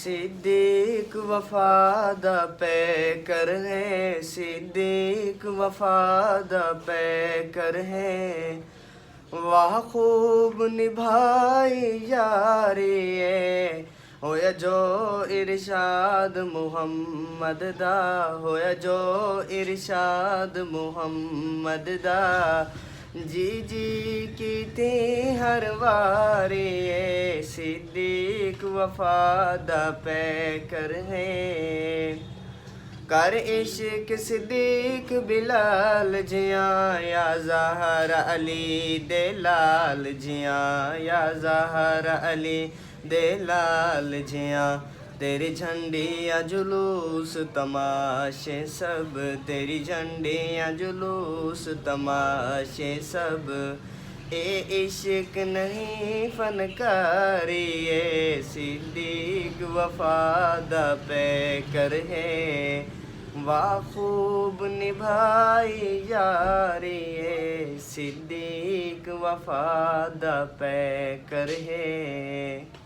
सिद्दीक वफादा पैकर है, सिद्दीक वफादा पैकर है। वाह खूब निभाई यारी है, होया जो इरशाद मुहम्मद दा, होया जो इरशाद मुहम्मद दा। जी जी कीती हर वारी है, सिद्दीक वफादा पैकर है। कर इश्क सिद्दीक बिलाल जियां, या ज़हरा अली दे लाल जियां, या ज़हरा अली दे लाल जियां। तेरी झंडियाँ जुलूस तमाशे सब, तेरी झंडियाँ जुलूस तमाशे सब। ए इश्क नहीं फनकारी है, सिद्दीक वफादा पैकर है। वाह खूब निभाई यारी है, सिद्दीक वफादा पैकर है।